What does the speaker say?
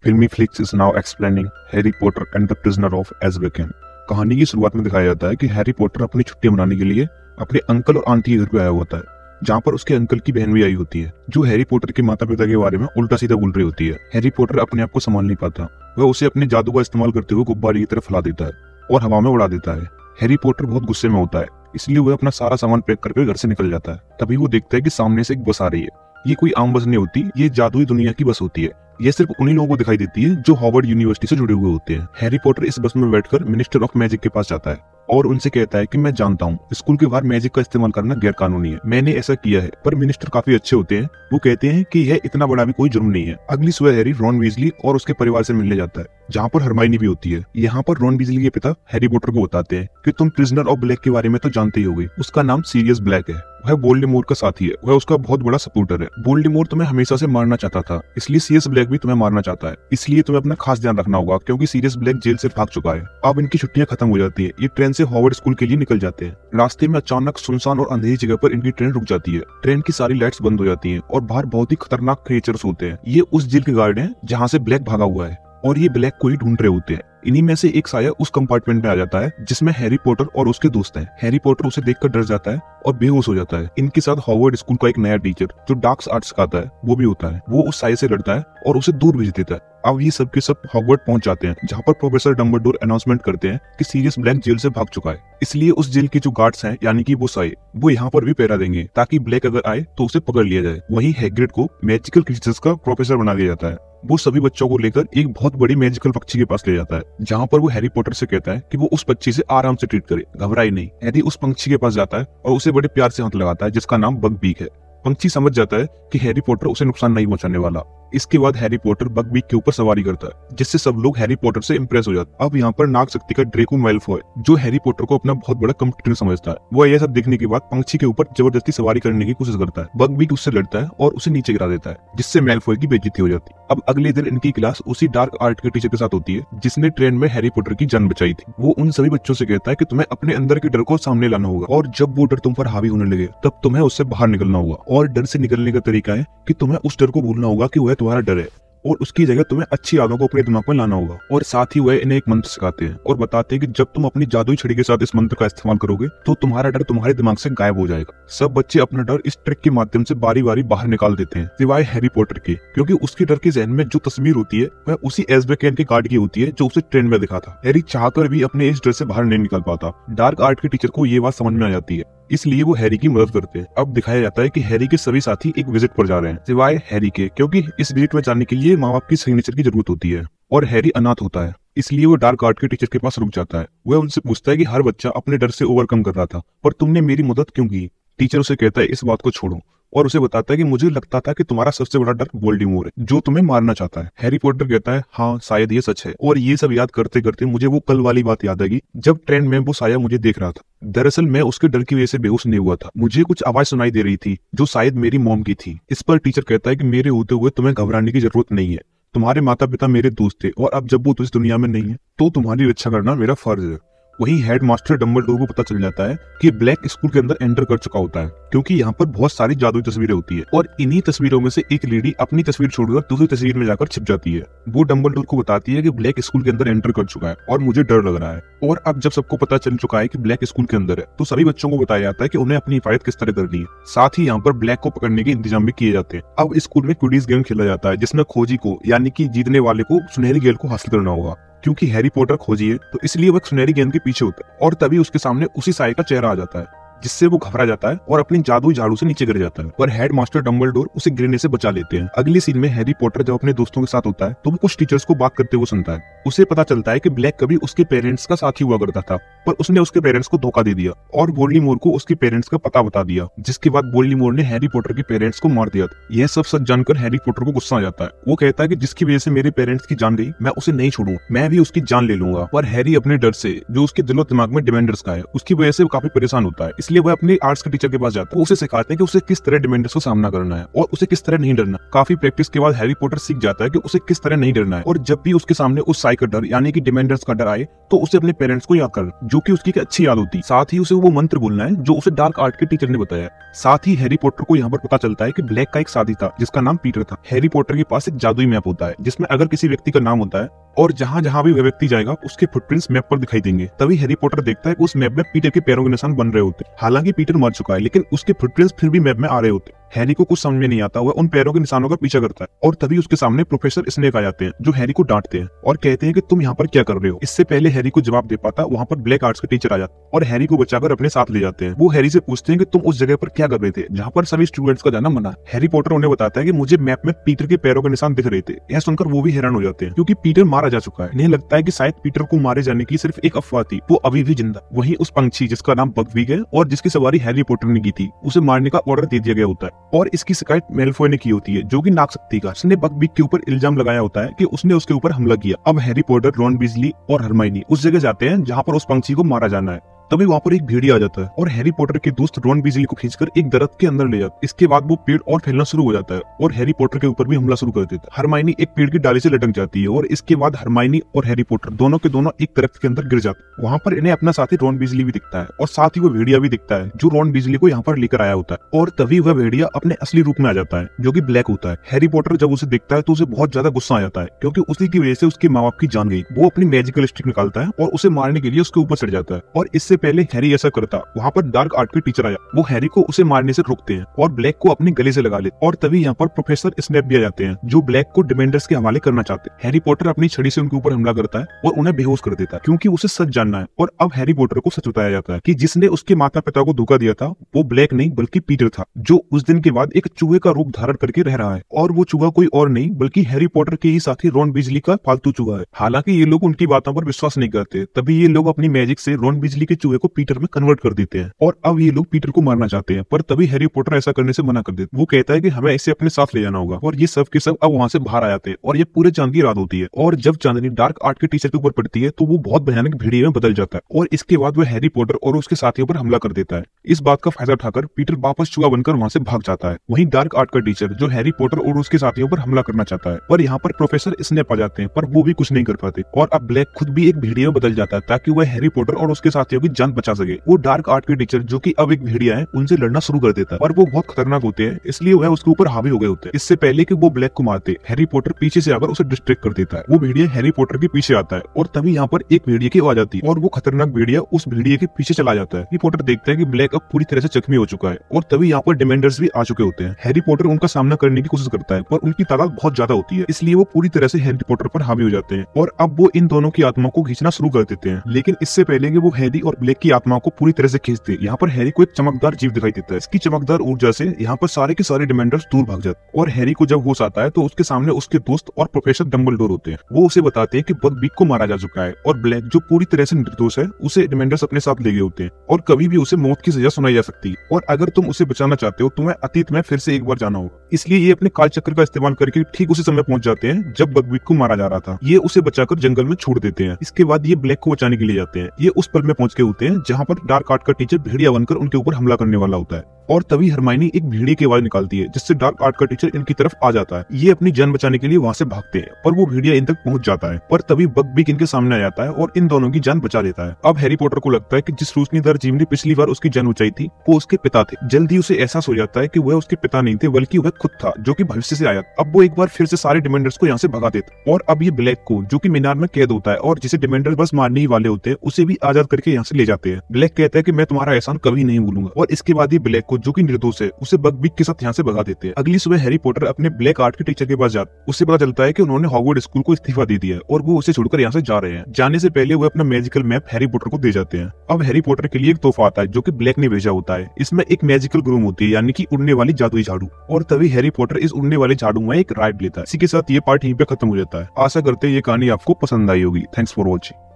फिल्मी flix is now explaining Harry Potter and the prisoner of Azkaban. कहानी की शुरुआत में दिखाया जाता है कि हैरी पॉटर अपनी छुट्टियां मनाने के लिए अपने अंकल और आंटी के घर पे आया होता है, जहाँ पर उसके अंकल की बहन भी आई होती है, जो हैरी पॉटर के माता पिता के बारे में उल्टा सीधा बोल रही होती है। हैरी पॉटर अपने आप को संभाल नहीं पाता, वह उसे अपने जादू का इस्तेमाल करते हुए गुब्बारे की तरफ फैला देता है और हवा में उड़ा देता है। हैरी पॉटर बहुत गुस्से में होता है, इसलिए वह अपना सारा सामान पैक करके घर से निकल जाता है। तभी वो देखता है कि सामने से एक बस आ रही है। ये कोई आम बस नहीं होती, ये जादुई दुनिया की बस होती है। ये सिर्फ उन्हीं लोगों को दिखाई देती है जो हार्वर्ड यूनिवर्सिटी से जुड़े हुए होते हैं। हैरी पॉटर इस बस में बैठकर मिनिस्टर ऑफ मैजिक के पास जाता है और उनसे कहता है कि मैं जानता हूँ स्कूल के बाहर मैजिक का इस्तेमाल करना गैर कानूनी है, मैंने ऐसा किया है। पर मिनिस्टर काफी अच्छे होते हैं, वो कहते हैं कि यह इतना बड़ा भी कोई जुर्म नहीं है। अगली सुबह हैरी रॉन वीजली और उसके परिवार से मिलने जाता है, जहाँ पर हरमाइनी भी होती है। यहाँ पर रॉन वीजली के पिता हैरी पॉटर को बताते हैं कि तुम प्रिजनर ऑफ ब्लैक के बारे में तो जानते ही होगे, उसका नाम सीरियस ब्लैक है, वह वोल्डेमॉर्ट का साथी है, वह उसका बहुत बड़ा सपोर्टर है। वोल्डेमॉर्ट तुम्हें हमेशा से मारना चाहता था, इसलिए सीरियस ब्लैक भी तुम्हें मारना चाहता है। इसलिए तुम्हें अपना खास ध्यान रखना होगा, क्योंकि सीरियस ब्लैक जेल से भाग चुका है। अब इनकी छुट्टियां खत्म हो जाती है, ये ट्रेन से हार्वर्ड स्कूल के लिए निकल जाते हैं। रास्ते में अचानक सुनसान और अंधेरी जगह पर इनकी ट्रेन रुक जाती है। ट्रेन की सारी लाइट्स बंद हो जाती है और बाहर बहुत ही खतरनाक क्रिएचर्स होते हैं। ये उस जेल के गार्ड हैं जहाँ से ब्लैक भागा हुआ है और ये ब्लैक को ही ढूंढ रहे होते हैं। इन्हीं में से एक साया उस कंपार्टमेंट में आ जाता है जिसमें हैरी पॉटर और उसके दोस्त हैं। हैरी पॉटर उसे देखकर डर जाता है और बेहोश हो जाता है। इनके साथ हार्वर्ड स्कूल का एक नया टीचर जो डार्क आर्ट्स सिखाता है वो भी होता है। वो उस साये से लड़ता है और उसे दूर भेज देता है। अब ये सब के सब हार्वर्ड पहुंच जाते हैं, जहाँ पर प्रोफेसर डम्बलडोर अनाउंसमेंट करते हैं कि सीरियस ब्लैक जेल से भाग चुका है। इसलिए उस जेल के जो गार्ड्स हैं, यानी कि वो साये, वो यहाँ पर भी पहरा देंगे ताकि ब्लैक अगर आए तो उसे पकड़ लिया जाए। वहीं हैग्रिड को मैजिकल क्रीचर्स का प्रोफेसर बना दिया जाता है। वो सभी बच्चों को लेकर एक बहुत बड़ी मैजिकल पक्षी के पास ले जाता है, जहाँ पर वो हैरी पॉटर से कहता है कि वो उस पक्षी से आराम से ट्रीट करे, घबराए नहीं। हैरी उस पंछी के पास जाता है और उसे बड़े प्यार से हाथ लगाता है, जिसका नाम बकबीक है। पंछी समझ जाता है कि हैरी पॉटर उसे नुकसान नहीं पहुंचाने वाला। इसके बाद हैरी पॉटर बकबीक के ऊपर सवारी करता है, जिससे सब लोग हैरी पॉटर से इंप्रेस हो जाते हैं। अब यहाँ पर नाग शक्ति का ड्रेको मैलफॉय, जो हैरी पॉटर को अपना बहुत बड़ा कंपटीटर समझता है, वो यह सब देखने के बाद पंछी के ऊपर जबरदस्ती सवारी करने की कोशिश करता है। बकबीक उससे लड़ता है और उसे नीचे गिरा देता है, जिससे मैलफॉय की बेइज्जती हो जाती है। अब अगले दिन इनकी क्लास उसी डार्क आर्ट के टीचर के साथ होती है जिसने ट्रेन में हैरी पॉटर की जान बचाई थी। वो उन सभी बच्चों से कहता है कि तुम्हें अपने अंदर के डर को सामने लाना होगा और जब वो डर तुम पर हावी होने लगे तब तुम्हें उससे बाहर निकलना होगा। और डर से निकलने का तरीका है कि तुम्हें उस डर को भूलना होगा कि वह तुम्हारा डर है और उसकी जगह तुम्हें अच्छी यादों को अपने दिमाग में लाना होगा। और साथ ही वह इन्हें एक मंत्र सिखाते हैं और बताते हैं कि जब तुम अपनी जादुई छड़ी के साथ इस मंत्र का इस्तेमाल करोगे तो तुम्हारा डर तुम्हारे दिमाग से गायब हो जाएगा। सब बच्चे अपना डर इस ट्रिक के माध्यम से बारी बारी बाहर निकाल देते हैं, सिवाय हैरी पॉटर के, क्योंकि उसके डर के जहन में जो तस्वीर होती है वह उसी एज़्काबान के गार्ड की होती है जो उसे ट्रेन में दिखा था। हैरी चाहकर भी अपने इस डर से बाहर नहीं निकल पाता। डार्क आर्ट के टीचर को ये बात समझ में आ जाती है, इसलिए वो हैरी की मदद करते हैं। अब दिखाया जाता है कि हैरी के सभी साथी एक विजिट पर जा रहे हैं, सिवाय हैरी के, क्योंकि इस विजिट में जाने के लिए माँ बाप की सिग्नेचर की जरूरत होती है और हैरी अनाथ होता है। इसलिए वो डार्क आर्ट के टीचर के पास रुक जाता है। वह उनसे पूछता है कि हर बच्चा अपने डर से ओवरकम कर रहा था, पर तुमने मेरी मदद क्यों की? टीचर उसे कहता है इस बात को छोड़ो और उसे बताता है कि मुझे लगता था कि तुम्हारा सबसे बड़ा डर वोल्डेमॉर्ट है, जो तुम्हें मारना चाहता है। हैरी पॉटर कहता है हाँ शायद ये सच है। और ये सब याद करते करते मुझे वो कल वाली बात याद आई जब ट्रेन में वो साया मुझे देख रहा था। दरअसल मैं उसके डर की वजह से बेहोश नहीं हुआ था, मुझे कुछ आवाज सुनाई दे रही थी जो शायद मेरी मॉम की थी। इस पर टीचर कहता है कि मेरे होते हुए तुम्हें घबराने की जरूरत नहीं है, तुम्हारे माता पिता मेरे दोस्त थे और अब जब वो तो इस दुनिया में नहीं है तो तुम्हारी रक्षा करना मेरा फर्ज है। वहीं हेडमास्टर डम्बलडोर को पता चल जाता है कि ब्लैक स्कूल के अंदर एंटर कर चुका होता है, क्योंकि यहाँ पर बहुत सारी जादुई तस्वीरें होती है और इन्हीं तस्वीरों में से एक लेडी अपनी तस्वीर छोड़कर दूसरी तस्वीर में जाकर छिप जाती है। वो डम्बलडोर को बताती है कि ब्लैक स्कूल के अंदर एंटर कर चुका है और मुझे डर लग रहा है। और अब जब सबको पता चल चुका है कि ब्लैक स्कूल के अंदर है तो सभी बच्चों को बताया जाता है कि उन्हें अपनी हिफाजत किस तरह करनी है। साथ ही यहाँ पर ब्लैक को पकड़ने के इंतजाम भी किए जाते हैं। अब स्कूल में क्विडिच गेम खेला जाता है, जिसमें खोजी को, यानी कि जीतने वाले को सुनहरी गेंद को हासिल करना होगा। क्योंकि हैरी पॉटर खोजी है तो इसलिए वह सुनहरी गेंद के पीछे होता है और तभी उसके सामने उसी साये का चेहरा आ जाता है, जिससे वो घबरा जाता है और अपनी जादुई झाड़ू से नीचे गिर जाता है। पर हेडमास्टर डम्बलडोर उसे गिरने से बचा लेते हैं। अगली सीन में हैरी पॉटर जब अपने दोस्तों के साथ होता है तो वो कुछ टीचर्स को बात करते हुए सुनता है। उसे पता चलता है कि ब्लैक कभी उसके पेरेंट्स का साथी हुआ करता था, पर उसने उसके पेरेंट्स को धोखा दे दिया और वोल्डेमॉर्ट को उसके पेरेंट्स का पता बता दिया, जिसके बाद वोल्डेमॉर्ट ने हैरी पॉटर के पेरेंट्स को मार दिया। यह सब सच जानकर हैरी पॉटर को गुस्सा आ जाता है। वो कहता है कि जिसकी वजह से मेरे पेरेंट्स की जान गई मैं उसे नहीं छोड़ूंगा, मैं भी उसकी जान ले लूंगा। पर हैरी अपने डर से, जो उसके दिलो दिमाग में डिमेंडर्स का है, उसकी वजह से काफी परेशान होता है। इसलिए वह अपने आर्ट्स टीचर के पास जाता है, उसे सिखाते हैं कि उसे किस तरह डिमेंडर्स को सामना करना है और उसे किस तरह नहीं डरना। काफी प्रैक्टिस के बाद हैरी पॉटर सीख जाता है कि उसे किस तरह नहीं डरना है और जब भी उसके सामने उस बुराई का डर यानी कि डिमेंडर्स का डर आए तो उसे अपने पेरेंट्स को याद कर, जो कि उसकी एक अच्छी याद होती। साथ ही उसे वो मंत्र बोलना है जो उसे डार्क आर्ट के टीचर ने बताया। साथ ही हैरी पॉटर को यहाँ पर पता चलता है कि ब्लैक का एक साथी था जिसका नाम पीटर था। हैरी पॉटर के पास एक जादुई मैप होता है जिसमें अगर किसी व्यक्ति का नाम होता है और जहां जहां भी वह व्यक्ति जाएगा उसके फुटप्रिंट्स मैप पर दिखाई देंगे। तभी हैरी पॉटर देखता है कि उस मैप में पीटर के पैरों के निशान बन रहे होते। हालांकि पीटर मर चुका है लेकिन उसके फुटप्रिंट्स फिर भी मैप में आ रहे होते। हैरी को कुछ समझ में नहीं आता, वह उन पैरों के निशानों का पीछा करता है और तभी उसके सामने प्रोफेसर स्नेक आ जाते हैं जो हैरी को डांटते हैं और कहते हैं कि तुम यहाँ पर क्या कर रहे हो। इससे पहले हैरी को जवाब दे पाता वहाँ पर ब्लैक आर्ट्स के टीचर आ जाते और हैरी को बचाकर अपने साथ ले जाते हैं। वो हैरी से पूछते हैं कि तुम उस जगह पर क्या कर रहे थे जहाँ पर सभी स्टूडेंट्स का जाना मना। हैरी पॉटर उन्हें बताता है कि मुझे मैप में पीटर के पैरों के निशान दिख रहे थे। यह सुनकर वो भी हैरान हो जाते हैं क्योंकि पीटर मारा जा चुका है। इन्हें लगता है कि शायद पीटर को मारे जाने की सिर्फ एक अफवाह थी, वो अभी भी जिंदा। वहीं उस पंछी जिसका नाम बकवीक है और जिसकी सवारी हैरी पॉटर ने की थी, उसे मारने का ऑर्डर दे दिया गया होता है और इसकी शिकायत मेलफॉय ने की होती है जो कि नागशक्ति का। उसने बकवीक के ऊपर इल्जाम लगाया होता है कि उसने उसके ऊपर हमला किया। अब हैरी पॉटर, रॉन वीजली और हरमाइनी उस जगह जाते हैं जहाँ पर उस पंछी को मारा जाना है। तभी वहाँ पर एक भेड़िया आ जाता है और हैरी पॉटर के दोस्त रॉन वीजली को खींचकर एक दरख्त के अंदर ले जाता है। इसके बाद वो पेड़ और फैलना शुरू हो जाता है और हैरी पॉटर के ऊपर भी हमला शुरू कर देता है। हरमाइनी एक पेड़ की डाली से लटक जाती है और इसके बाद हरमाइनी और हैरी पॉटर दोनों के दोनों एक दरख्त के अंदर गिर जाते हैं। वहाँ पर इन्हें अपना साथी रॉन वीजली भी दिखता है और साथ ही वो भेड़िया भी दिखता है जो रॉन वीजली को यहाँ पर लेकर आया होता है। और तभी वह भेड़िया अपने असली रूप में आ जाता है जो कि ब्लैक होता है। हैरी पॉटर जब उसे देखता है तो उसे बहुत ज्यादा गुस्सा आ जाता है क्योंकि उसी की वजह से उसके माँ बाप की जान गई। वो अपनी मैजिकल स्टिक निकालता है और उसे मारने के लिए उसके ऊपर चढ़ जाता है और इससे पहले हैरी ऐसा वहाँ पर डार्क आर्ट के टीचर आया। वो हैरी को उसे मारने से रोकते हैं और ब्लैक को अपने गले से लगा लेते। और तभी यहाँ पर प्रोफेसर स्नेप भी आ जाते हैं जो ब्लैक को डिमेंडर्स के हवाले करना चाहते हैं। हैरी पॉटर अपनी छड़ी से उनके ऊपर हमला करता है और उन्हें बेहोश कर देता है क्योंकि उसे सच जानना है। और अब हैरी पॉटर को सच बताया जाता है कि जिसने उसके माता पिता को धोखा दिया था वो ब्लैक नहीं बल्कि पीटर था, जो उस दिन के बाद एक चूहे का रूप धारण करके रह रहा है। और वो चूहा कोई और नहीं बल्कि हैरी पॉटर के ही साथी रॉन वीजली का पालतू चूहा है। हालांकि ये लोग उनकी बातों पर विश्वास नहीं करते। तभी ये लोग अपनी मैजिक से रॉन वीजली के चूहे को पीटर में कन्वर्ट कर देते हैं और अब ये लोग पीटर को मारना चाहते हैं। पर तभी हैरी पॉटर ऐसा करने से मना कर देता है। वो कहता है कि हमें इसे अपने साथ ले जाना होगा और ये सब के सब अब वहाँ से बाहर आ जाते हैं और ये पूरे चांद की रात होती है। और जब चांदनी डार्क आर्ट के टीचर के ऊपर पड़ती है तो वो बहुत भयानक भेड़िए में बदल जाता है और इसके बाद वह हैरी पॉटर और उसके साथियों पर हमला कर देता है। इस बात का फायदा उठाकर पीटर वापस चूहा बनकर वहाँ से भाग जाता है। वहीं डार्क आर्ट का टीचर जो हैरी पॉटर और उसके साथियों पर हमला करना चाहता है पर यहाँ पर प्रोफेसर स्नेप आ जाते हैं पर वो भी कुछ नहीं कर पाते और अब ब्लैक खुद भी एक भेड़िए में बदल जाता है ताकि वह हैरी पॉटर और उसके साथियों की जान बचा सके। वो डार्क आर्ट के टीचर जो कि अब एक भेड़िया है उनसे लड़ना शुरू कर देता है और वो बहुत खतरनाक होते हैं इसलिए वह उसके ऊपर हावी हो गए होते हैं। इससे पहले कि वो ब्लैक को मारते हैरी पॉटर पीछे से आकर उसे डिस्ट्रैक्ट कर देता है। वो भेड़िया हैरी पॉटर के पीछे आता है और तभी यहाँ पर एक भेड़िए की आवाज आती है और वो खतरनाक भेड़िया उस भेड़िए के पीछे चला जाता है। हैरी पॉटर देखता है कि ब्लैक अब पूरी तरह से जख्मी हो चुका है और तभी यहाँ पर डिमेंडर्स भी आ चुके होते हैं। हैरी पॉटर उनका सामना करने की कोशिश करता है पर उनकी तादाद बहुत ज्यादा होती है इसलिए वो पूरी तरह से हैरी पॉटर पर हावी हो जाते हैं और अब वो इन दोनों की आत्मा को खींचना शुरू कर देते हैं। लेकिन इससे पहले कि वो हैरी और ब्लैक की आत्मा को पूरी तरह से खींचते यहाँ पर हैरी को एक चमकदार जीव दिखाई देता है। इसकी चमकदार ऊर्जा से यहाँ पर सारे के सारे डिमेंडर्स दूर भाग जाते और हैरी को जब होश आता है तो उसके सामने उसके दोस्त और प्रोफेसर डम्बलडोर होते हैं। वो उसे बताते हैं कि बकवीक को मारा जा चुका है और ब्लैक जो पूरी तरह से निर्दोष है उसे डिमेंडर्स अपने साथ ले गए होते हैं और कभी भी उसे मौत की सजा सुनाई जा सकती है और अगर तुम उसे बचाना चाहते हो तुम्हें अतीत में फिर से एक बार जाना होगा। इसलिए ये अपने काल चक्र का इस्तेमाल करके ठीक उसी समय पहुंच जाते हैं जब बकवीक को मारा जा रहा था। ये उसे बचाकर जंगल में छोड़ देते हैं। इसके बाद ये ब्लैक को बचाने के लिए जाते हैं। ये उस पल में पहुंच के होते हैं जहाँ पर डार्क आर्ट का टीचर भेड़िया बनकर उनके ऊपर हमला करने वाला होता है और तभी हरमाइनी एक भेड़िए की आवाज निकालती है जिससे डार्क आर्ट का टीचर इनकी तरफ आ जाता है। ये अपनी जान बचाने के लिए वहाँ से भागते हैं पर वो भेड़िया इन तक पहुंच जाता है पर तभी बकवीक इनके सामने आ जाता है और इन दोनों की जान बचा देता है। अब हैरी पॉटर को लगता है कि जिस रोशनीदार जीव ने पिछली बार उसकी जान बचाई थी वो उसके पिता थे। जल्दी उसे एहसास हो जाता है कि वह उसके पिता नहीं थे बल्कि वह खुद था जो कि भविष्य से आया। अब वो एक बार फिर से सारे डिमेंडर्स को यहाँ से भगा देता और अब ये ब्लैक को जो कि मीनार में कैद होता है और जिसे डिमेंडर्स बस मारने ही वाले होते हैं उसे भी आजाद करके यहाँ से ले जाते हैं। ब्लैक कहता है कि मैं तुम्हारा एहसान कभी नहीं भूलूंगा और इसके बाद ये ब्लैक को जो कि निर्दोष है उसे बकवीक के साथ यहाँ से भगा देते हैं। अगली सुबह हैरी पॉटर अपने ब्लैक आर्ट के टीचर के पास जाता। उससे पता चलता है कि उन्होंने हॉगवर्ड स्कूल को इस्तीफा दे दिया है और वो उसे छोड़कर यहाँ से जा रहे हैं। जाने से पहले वो अपना मैजिकल मैप हैरी पॉटर को दे जाते हैं। अब हैरी पॉटर के लिए एक तोहफा आता है जो कि ब्लैक ने भेजा होता है। इसमें एक मैजिकल ग्रूम होती है यानी कि उड़ने वाली जादुई झाड़ू और तभी हैरी पॉटर इस उड़ने वाले झाड़ू में एक राइड लेता है। इसी के साथ ये पार्ट यहीं पे खत्म हो जाता है। आशा करते हैं ये कहानी आपको पसंद आई होगी। Thanks for watching.